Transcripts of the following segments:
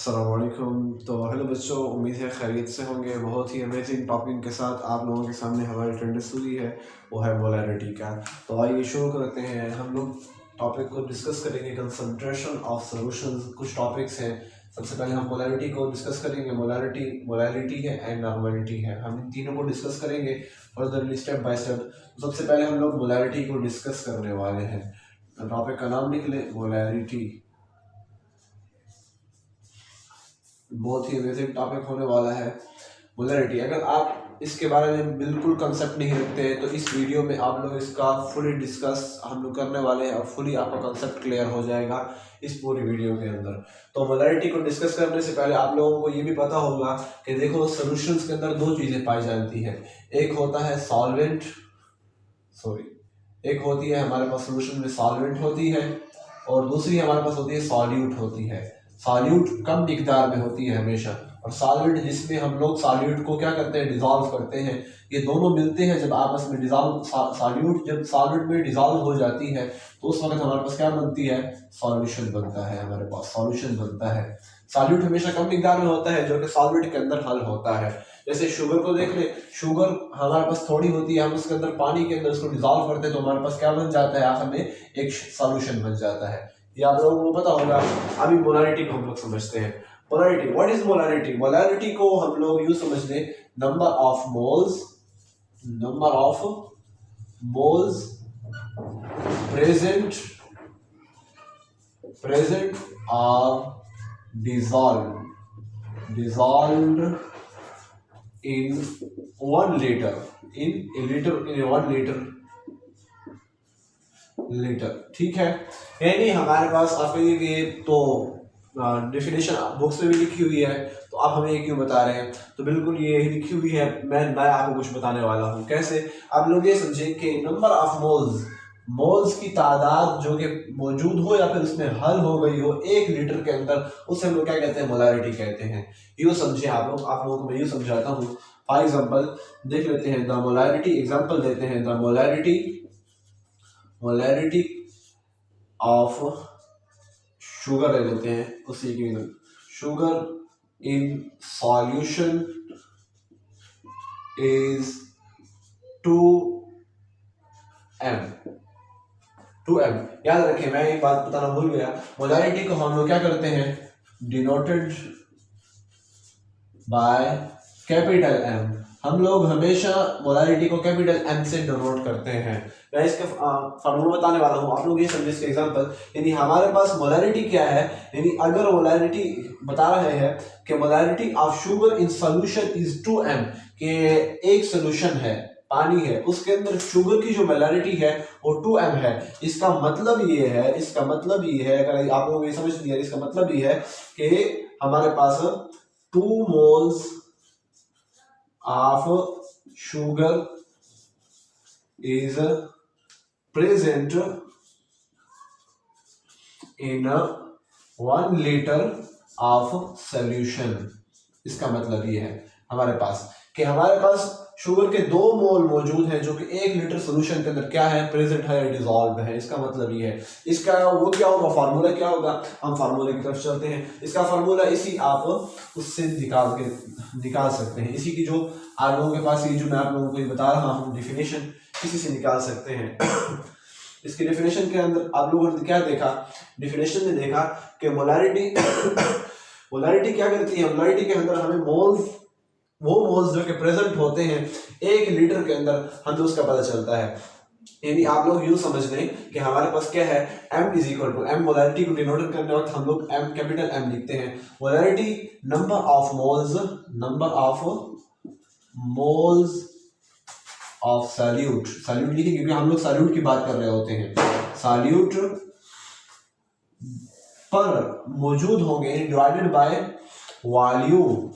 अस्सलाम वालेकुम। तो हेलो बच्चों, उम्मीद है खैरियत से होंगे। बहुत ही अमेजिंग टॉपिक के साथ आप लोगों के सामने हमारी अटेंडेंस हुई है, वो है मोलैरिटी का। तो आइए शुरू करते हैं। हम लोग टॉपिक को डिस्कस करेंगे, कंसंट्रेशन ऑफ सॉल्यूशंस। कुछ टॉपिक्स हैं। सबसे पहले हम मोलैरिटी को डिस्कस करेंगे। मोलैरिटी है एंड नॉर्मलिटी है। हम इन तीनों को डिस्कस करेंगे फर्दरली स्टेप बाय स्टेप। तो सबसे पहले हम लोग मोलैरिटी को डिस्कस करने वाले हैं। टॉपिक का नाम लिख लें, मोलैरिटी। बहुत ही अमेजिंग टॉपिक होने वाला है मोलैरिटी। अगर आप इसके बारे में बिल्कुल कंसेप्ट नहीं रखते हैं तो इस वीडियो में आप लोग इसका फुली डिस्कस हम लोग करने वाले हैं और फुली आपका कंसेप्ट क्लियर हो जाएगा इस पूरी वीडियो के अंदर। तो मोलैरिटी को डिस्कस करने से पहले आप लोगों को ये भी पता होगा कि देखो, सॉल्यूशंस के अंदर दो चीज़ें पाई जाती है। एक होता है सॉल्वेंट, एक होती है हमारे पास सोल्यूशन में सॉल्वेंट होती है, और दूसरी हमारे पास होती है सॉल्यूट होती है। सॉल्यूट कम मिकदार में होती है हमेशा, और सॉल्वेंट जिसमें हम लोग सॉल्यूट को क्या करते हैं, डिजॉल्व करते हैं। ये दोनों मिलते हैं जब आपस में डिजॉल्व, सॉल्यूट जब सॉल्वेंट में डिजॉल्व हो जाती है तो उस वक्त हमारे पास क्या बनती है, सॉल्यूशन बनता है। हमारे पास सॉल्यूशन बनता है। सॉल्यूट हमेशा कम मिकदार में होता है जो कि सॉल्वेंट के अंदर हल होता है। जैसे शुगर को देख ले, शुगर हमारे पास थोड़ी होती है, हम उसके अंदर पानी के अंदर उसको डिजॉल्व करते हैं तो हमारे पास क्या बन जाता है, आखिर में एक सॉल्यूशन बन जाता है। ये आप लोगों को पता होगा। अभी मोलैरिटी को हम लोग समझते हैं। Molarity, what is molarity? Molarity को हम लोग यूं समझ लें, नंबर ऑफ मोल्स प्रेजेंट और dissolved in 1 liter, in 1 litre. ठीक है, यानी हमारे पास आपके ये तो डेफिनेशन बुक्स में भी लिखी हुई है, तो आप हमें ये क्यों बता रहे हैं? तो बिल्कुल ये लिखी हुई है, मैं आपको कुछ बताने वाला हूँ। कैसे? आप लोग ये समझे कि नंबर ऑफ मोल्स की तादाद जो कि मौजूद हो या फिर उसमें हल हो गई हो 1 लीटर के अंदर, उसे हम लोग क्या कहते हैं, मोलैरिटी कहते हैं। यूँ समझे आप लोगों को मैं यूँ समझाता हूँ। फॉर एग्जाम्पल देख लेते हैं, द मोलैरिटी, एग्जाम्पल देते हैं, द मोलैरिटी ऑफ शुगर ले लेते हैं, उसी की sugar in solution is 2m। याद रखें, मैं एक बात बताना भूल गया। मोलैरिटी को हम लोग क्या करते हैं, डिनोटेड बाय कैपिटल M। हम लोग हमेशा मोलैरिटी को कैपिटल M से डिनोट करते हैं। मैं इसका फार्मूला बताने वाला हूँ, आप लोग ये समझिए इसका एग्जांपल। यानी हमारे पास मोलैरिटी क्या है, यानी अगर मोलैरिटी बता रहे हैं कि molarity of sugar in solution is 2m, कि एक सोल्यूशन है, पानी है, उसके अंदर शुगर की जो मोलैरिटी है वो 2m है। इसका मतलब ये है, अगर आप लोग ये समझ लिया, इसका मतलब ये है कि हमारे पास 2 moles of sugar is present in 1 liter of solution। इसका मतलब ये है हमारे पास कि हमारे पास शुगर के 2 मोल मौजूद हैं जो कि 1 लीटर सोल्यूशन के अंदर क्या है, प्रेजेंट है, डिसॉल्व है। इसका मतलब ये है। इसका वो क्या होगा, फार्मूला क्या होगा, हम फार्मूले की तरफ चलते हैं। इसका फार्मूला इसी आप उससे निकाल सकते हैं। इसी की जो आप लोगों के पास ये जो मैं आप लोगों को ये बता रहा हूँ डिफिनेशन, इसी से निकाल सकते हैं। इसकी डेफिनेशन के अंदर आप लोगों ने क्या देखा, डेफिनेशन में देखा कि मोलैरिटी क्या करती है, मोलैरिटी के अंदर हमें वो मोल्स जो कि प्रेजेंट होते हैं 1 लीटर के अंदर, हमें उसका पता चलता है। यानी आप लोग यूं समझ लें कि हमारे पास क्या है, M is equal to M। Molarity को डिनोट करने वक्त हम लोग M, कैपिटल M लिखते हैं। Molarity number of moles of solute लिखिए क्योंकि हम लोग सॉल्यूट की बात कर रहे होते हैं। सॉल्यूट पर मौजूद होंगे divided by volume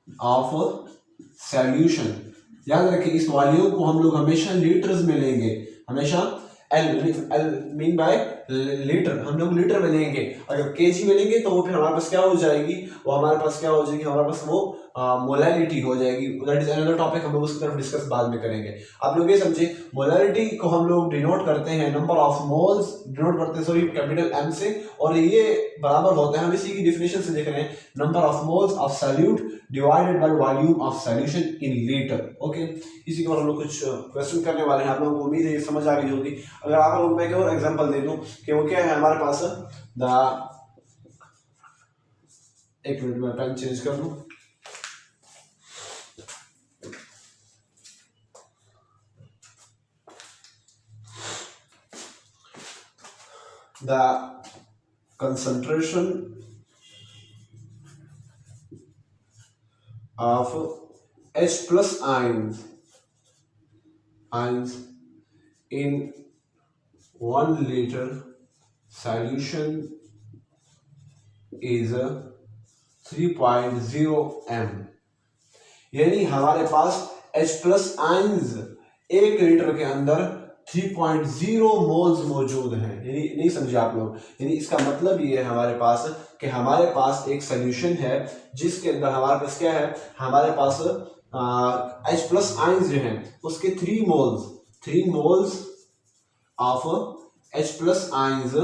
of solution. याद रखिए, इस वॉल्यूम को हम लोग हमेशा लीटर्स में लेंगे, हमेशा L मीन बाय लीटर, हम लोग लीटर में लेंगे। अगर केजी में लेंगे तो वो फिर हमारे पास क्या हो जाएगी, हमारे पास वो मोलैरिटी हो जाएगी, दैट इज अनदर टॉपिक, हम लोग उसकी तरफ डिस्कस बाद में करेंगे। आप लोग ये समझे मोलैरिटी को हम लोग डिनोट करते हैं नंबर ऑफ मोल्स, डिनोट करते हैं सॉरी कैपिटल M से, और ये बराबर होता है, हम इसी की डिफिनेशन से देख रहे हैं, number of moles of solute divided by volume of solution in litre. Okay, इसी के ऊपर हम लोग कुछ क्वेश्चन करने वाले हैं, आप लोगों को उम्मीद है ये समझ आ गई होगी। अगर आप लोगों को मैं एक और एग्जांपल दे दूं कि वो क्या है हमारे पास, द एक मिनट में पेन चेंज कर लूं। The concentration of H plus ions in 1 liter solution is 3.0 m। यानी हमारे पास H प्लस आयंस 1 लीटर के अंदर 3.0 मोल्स मौजूद हैं। यानी नहीं समझे आप लोग, यानी इसका मतलब ये है हमारे पास कि हमारे पास एक सोल्यूशन है जिसके अंदर हमारे पास क्या है, हमारे पास H प्लस आयंस जो हैं उसके 3 moles of H plus ions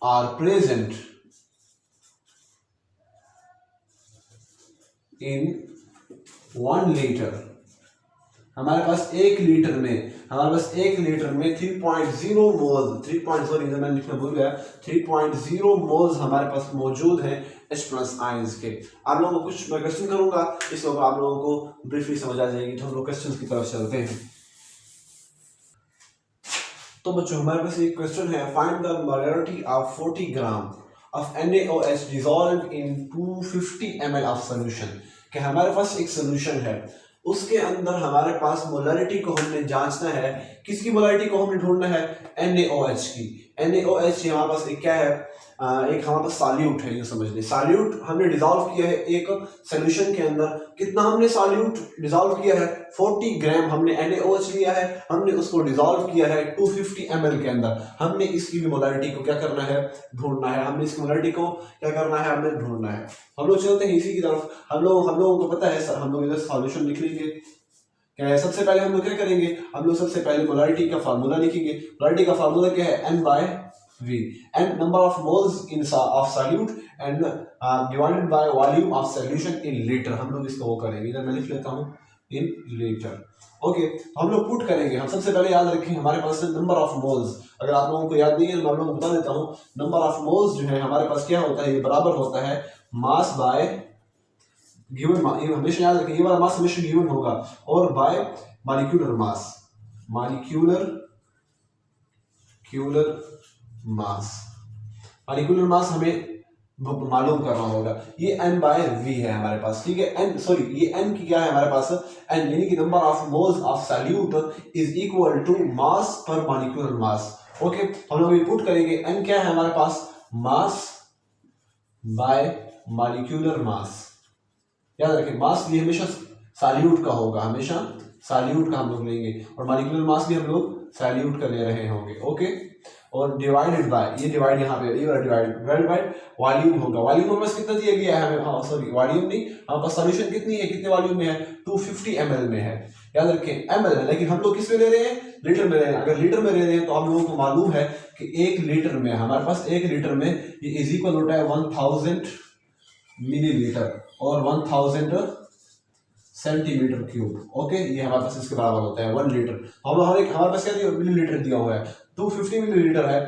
are present in 1 litre. हमारे पास 1 लीटर में 3.0 मोल्स, 3.0 मोल्स हमारे पास मौजूद हैं H प्लस आयंस के। आप लोगों को कुछ मैं क्वेश्चन करूंगा, इस वक्त आप लोगों को ब्रीफली समझ आ जाएगी, तो हम लोग क्वेश्चन की तरफ चलते हैं। तो बच्चों हमारे पास एक क्वेश्चन है, find the molarity of 40 gram of NaOH dissolved in 250 ml of solution. कि हमारे पास एक सॉल्यूशन है, उसके अंदर हमारे पास मोलैरिटी को हमने जांचना है, किसकी मोलैरिटी को हमने ढूंढना है, NaOH की। NaOH हमारे पास एक क्या है, एक हमारे पास सॉल्यूट है, ये समझ लें। सॉल्यूट हमने डिसॉल्व किया है एक सॉल्यूशन के अंदर, कितना हमने सॉल्यूट डिसॉल्व किया है, 40 ग्राम हमने NaOH लिया है, हमने उसको डिसॉल्व किया है 250 ml के अंदर। हमने इसकी भी मोलैरिटी को क्या करना है, ढूंढना है। हमने इसकी मोलैरिटी को क्या करना है, हमने ढूंढना है। हम लोग चलते हैं इसी की तरफ। हम लोगों को पता है सर, हम लोग इधर सॉल्यूशन लिख लेंगे। क्या है, सबसे पहले हम लोग क्या करेंगे, हम लोग सबसे पहले मोलैरिटी का फार्मूला लिखेंगे। मोलैरिटी का फार्मूला क्या है, N/V, N number of moles in of solute and divided by volume of solution in litre. हम लोग इसको वो करेंगे, इधर मैं लिख लेता हूँ इन लीटर। ओके, तो हम लोग पुट करेंगे। हम सबसे पहले याद रखें हमारे पास नंबर ऑफ मोल्स, अगर आप लोगों को याद नहीं है तो मैं आप लोगों को बता देता हूँ। नंबर ऑफ मोल्स जो है हमारे पास क्या होता है, ये बराबर होता है मास बाय गिवन, ये हमेशा याद रखें, ये वाला मास हमेशा गिवन होगा, और bye molecular mass, molecular mass हमें मालूम करना होगा। ये N/V है हमारे पास, ठीक है। ये N की क्या है हमारे पास, N यानी कि number of moles of solute is equal to mass पर मॉलिक्यूलर मास। ओके, हम लोग पुट करेंगे N क्या है हमारे पास, मास बाय मॉलिक्यूलर मास। याद रखें मास भी हमेशा सॉल्यूट का होगा, हमेशा सॉल्यूट का हम लोग लेंगे, और मॉलिक्यूलर मास भी हम लोग सॉल्यूट का ले रहे होंगे। ओके, और डिवाइडेड बाय, ये डिवाइड यहाँ पे ये वाला डिवाइड बाय वॉल्यूम होगा। वॉल्यूम हमें कितना दिया गया है हमें, हाँ सॉरी वॉल्यूम नहीं, हमारे पास सॉल्यूशन कितनी है, कितने वॉल्यूम में है, 250 ml में है। याद रखें ml है, लेकिन हम लोग किस में ले रहे हैं, लीटर में ले रहे हैं। अगर लीटर में ले रहे हैं तो हम लोगों को मालूम है कि 1 लीटर में हमारे पास 1 लीटर में ये इज इक्वल होता है 1000 मिलीलीटर और 1000 सेंटीमीटर क्यूब। ओके, ये हमारे पास इसके बराबर होता है 1 लीटर। हमारे पास क्या दिया, मिलीलीटर दिया हुआ है, 250 मिलीलीटर है।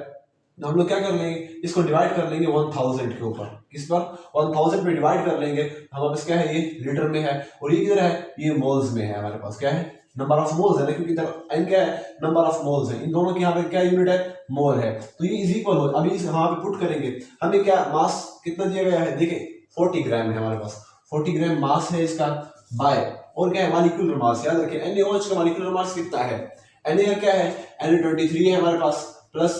हम लोग क्या कर लेंगे, इसको डिवाइड कर लेंगे 1000 के ऊपर, किस पर, 1000 पे डिवाइड कर लेंगे। हमारे पास क्या है, ये लीटर में है, और ये किधर है, ये मोल्स में है। हमारे पास क्या है, नंबर ऑफ मोल्स है ना, क्योंकि N क्या है, नंबर ऑफ मोल्स है। इन दोनों की यहाँ पे क्या यूनिट है, मोल है। तो ये इज इक्वल हो, अभी यहाँ पे पुट करेंगे, हमें क्या मास कितना दिया गया है, देखिए 40 ग्राम है हमारे पास, 40 ग्राम मास है इसका, बाय और क्या है, मॉलिक्यूलर मास। याद रखिए NaOH का मॉलिक्यूलर मास कितना है, Na का क्या है, Na23 है हमारे पास, प्लस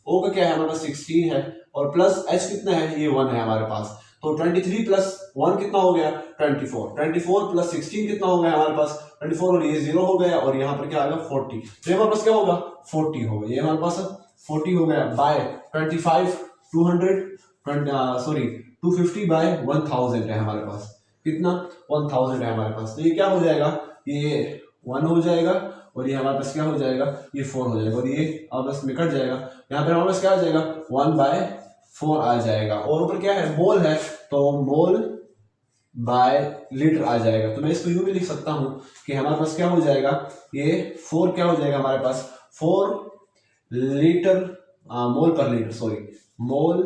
O का क्या है हमारे पास 16 है, और प्लस H कितना है, ये 1 है हमारे पास। तो 23 प्लस 1 कितना हो गया, 24 प्लस 16 कितना हो गया हमारे पास, 24, और ये 0 हो गया, और यहाँ पर क्या आएगा 40। तो हमारे पास क्या होगा, 40 होगा, ये हमारे पास 40 हो गया, बाय 25 200 सॉरी 250 बाय 1000 है हमारे पास, कितना 1000 है हमारे पास। तो ये क्या हो जाएगा, ये 1 हो जाएगा और ये हमारे पास क्या हो जाएगा, ये 4 हो जाएगा और ये आपस में कट जाएगा। यहाँ पे हमारे पास क्या आ जाएगा 1/4 आ जाएगा और ऊपर क्या है मोल है तो मोल बाय लीटर आ जाएगा। तो मैं इसको यूं भी लिख सकता हूं कि हमारे पास क्या हो जाएगा, ये 4 क्या हो जाएगा हमारे पास 4 लीटर मोल पर लीटर, सॉरी मोल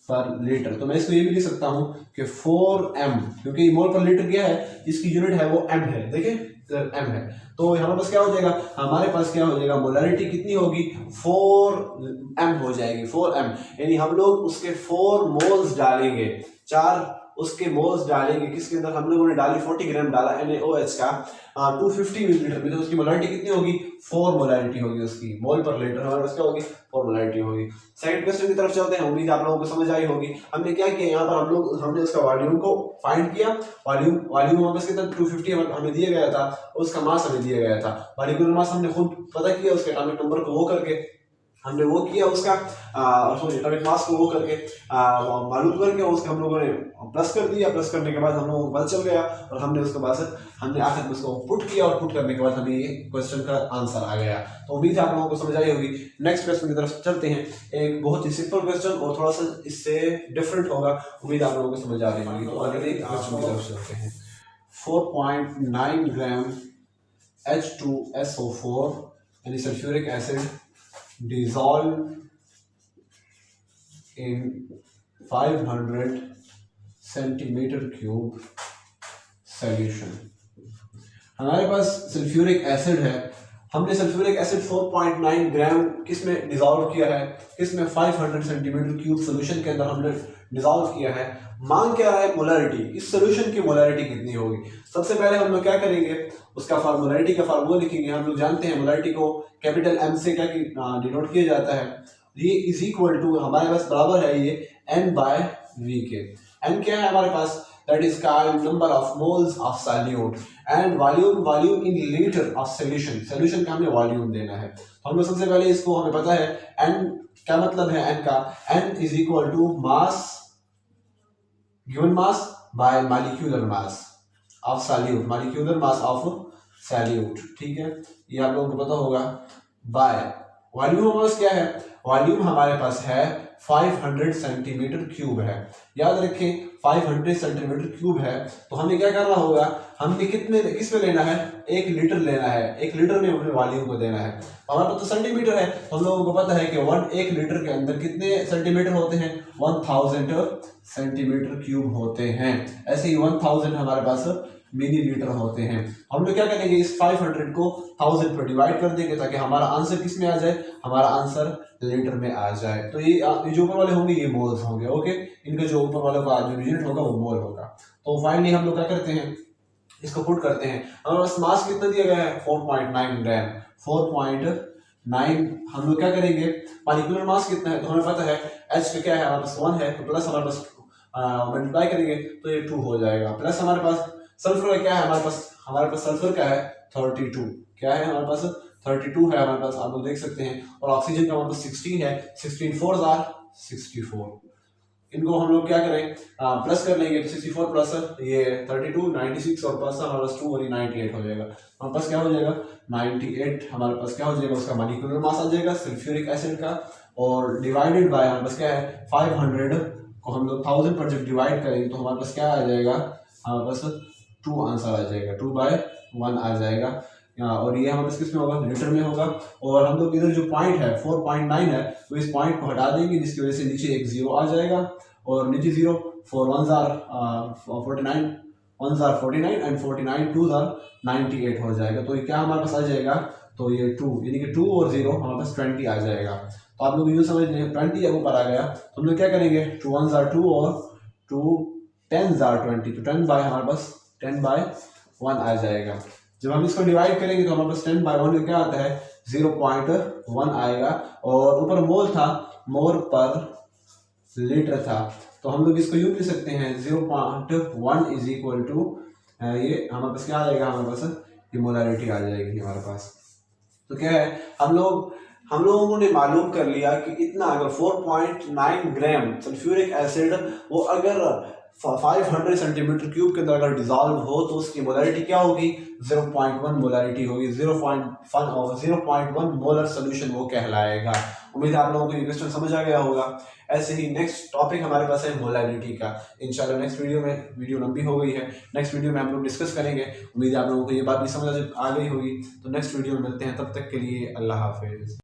पर लीटर। तो मैं इसको ये भी लिख सकता हूं कि 4m, क्योंकि मोल पर लीटर क्या है, इसकी यूनिट है वो m है, देखिए m है। तो हमारे पास क्या हो जाएगा, हमारे पास क्या हो जाएगा मोलारिटी कितनी होगी 4m हो जाएगी, 4m, यानी हम लोग उसके 4 मोल्स डालेंगे, 4 उसके मोल्स डालेंगे किसके अंदर, हम लोगों ने डाली 40 ग्राम डाला NaOH का 250 मिलीलीटर में, तो उसकी मोलारिटी कितनी होगी 4 मोलारिटी होगी उसकी, मोल पर लीटर हमारे पास क्या होगी 4 मोलारिटी होगी। सेकंड क्वेश्चन की तरफ चलते हैं, उम्मीद आप लोगों को समझ आई होगी। हमने क्या किया यहाँ पर हमने उसका वॉल्यूम को फाइंड किया, वॉल्यूम हमारे पास कितना 250 हमें दिया गया था, उसका मास हमें दिया गया था, मॉलिक्यूलर मास हमने खुद पता किया, उसके एटॉमिक नंबर को वो करके हमने वो किया, उसका एटॉमिक मास को वो करके मालूम करके उसके हम लोगों ने प्लस कर दिया, प्लस करने के बाद हम लोगों को पता चल गया और हमने उसके बाद हमने आखिर में उसको पुट किया और पुट करने के बाद हमें ये क्वेश्चन का आंसर आ गया। तो उम्मीद है आप लोगों को समझ आई होगी। नेक्स्ट क्वेश्चन की तरफ चलते हैं, एक बहुत ही सिंपल क्वेश्चन और थोड़ा सा इससे डिफरेंट होगा, उम्मीद आप लोगों को समझ आ रही होगी। तो अगले क्वेश्चन की तरफ चलते हैं। 4.9 ग्राम H2SO4 यानी sulphuric acid dissolved in 500 centimeter cube solution। हमारे पास सल्फ्यूरिक एसिड है, हमने सल्फ्यूरिक एसिड 4.9 ग्राम किस में डिजॉल्व किया है, किस में 500 सेंटीमीटर क्यूब सोल्यूशन के अंदर हमने डिजॉल्व किया है। मांग क्या रहा है मोलारिटी, इस सोल्यूशन की मोलारिटी कितनी होगी। सबसे पहले हम लोग क्या करेंगे, उसका मोलारिटी का फार्मूला लिखेंगे। हम लोग जानते हैं मोलारिटी को कैपिटल M से क्या डिनोट किया जाता है, ये इज इक्वल टू हमारे पास बराबर है ये N/V के। N क्या है हमारे पास, that is called number of moles of solute and volume in liter of solution का हमें वॉल्यूम देना है। तो हम लोग सबसे पहले इसको हमें पता है N क्या मतलब है, N का N is equal to mass given mass by molecular mass of solute, molecular mass of solute, ठीक है, ये आप लोगों को पता होगा। बाय वॉल्यूम हमारे पास क्या है, वॉल्यूम हमारे पास है 500 सेंटीमीटर क्यूब है, याद रखें 500 सेंटीमीटर क्यूब है। तो हमें क्या करना होगा, हमने किस में लेना है, 1 लीटर लेना है, 1 लीटर में अपने वॉल्यूम को देना है। हमारे पास तो सेंटीमीटर है, तो हम लोगों को पता है कि 1 लीटर के अंदर कितने सेंटीमीटर होते हैं, 1000 सेंटीमीटर क्यूब होते हैं। ऐसे ही 1000 हमारे पास मिली लीटर होते हैं। हम लोग क्या करेंगे, इस 500 को 1000 पर डिवाइड कर देंगे ताकि हमारा आंसर किस में आ जाए, हमारा आंसर लीटर में आ जाए। तो ये जो ऊपर वाले होंगे ये मोल्स होंगे, ओके, इनका जो ऊपर वाले का जो यूनिट होगा वो मोल होगा। तो फाइनली हम लोग क्या करते हैं, इसको पुट करते हैं। हमारे पास मास कितना दिया गया है 4.9 ग्राम, 4.9 हम लोग क्या करेंगे, मॉलिक्यूलर मास कितना है तो हमें पता है H का क्या है हमारे पास 1 है, तो प्लस हमारे पास मल्टीप्लाई करेंगे तो ये 2 हो जाएगा, प्लस हमारे पास सल्फर का क्या है, हमारे पास सल्फर का है 32, क्या है हमारे पास 32 है हमारे पास, आप लोग देख सकते हैं। और ऑक्सीजन का हमारे पास 16 है, 16 4s are 64। इनको हम लोग क्या करें, प्लस कर लेंगे, 64 प्लस ये 32 96 और प्लस हमारे पास 2 और 98 हो जाएगा। हमारे पास क्या हो जाएगा 98, हमारे पास क्या हो जाएगा, उसका मॉलिक्यूलर मास आ जाएगा सल्फ्यूरिक एसिड का, और डिवाइडेड बाय हमारे पास क्या है 500 को हम लोग 1000 पर जब डिवाइड करेंगे तो हमारे पास क्या आ जाएगा, हमारे पास 2 आंसर आ जाएगा, 2/1 आ जाएगा। और ये हमारे किस में होगा, लीटर में होगा। और हम लोग इधर जो पॉइंट है 4.9 है तो इस पॉइंट को हटा देंगे, जिसकी वजह से नीचे एक 0 आ जाएगा और नीचे 0, 4 1s are 49, 1s are 49 and 49 2s are 98 हो जाएगा। तो ये क्या हमारे पास आ जाएगा, तो ये 2 यानी कि 2 और 0 हमारे पास 20 आ जाएगा। तो आप लोग यूँ समझ लें 20 जब ऊपर आ गया तो हम लोग क्या करेंगे, 2 1s are 2 और 2 10s are 20, तो 10 बाय हमारे पास 10/1 आ जाएगा। जब हम इसको डिवाइड करेंगे तो हमारे पास 10/1 में क्या आता है 0.1 आएगा, और ऊपर मोल था, मोल पर लीटर था, तो हम लोग इसको यूं लिख सकते हैं 0.1 इज इक्वल टू ये हमारे पास क्या आ जाएगा, हमारे पास ये मोलारिटी आ जाएगी हमारे पास। तो क्या है, हम लोग हम लोगों ने मालूम कर लिया कि इतना अगर 4.9 ग्राम सल्फ्यूरिक एसिड वो अगर 500 सेंटीमीटर क्यूब के अंदर अगर डिजॉल्व हो तो उसकी मोलारिटी क्या होगी, 0.1 मोलारिटी होगी। 0.1 मोलर सोल्यूशन वो कहलाएगा। उम्मीद है आप लोगों को ये क्वेश्चन समझ आ गया होगा। ऐसे ही नेक्स्ट टॉपिक हमारे पास है मोलारिटी का। इंशाल्लाह नेक्स्ट वीडियो में, वीडियो लंबी हो गई है, नेक्स्ट वीडियो में हम लोग डिस्कस करेंगे। उम्मीद है आप लोगों को ये बात भी समझ आ गई होगी। तो नेक्स्ट वीडियो में मिलते हैं, तब तक के लिए अल्लाह हाफिज।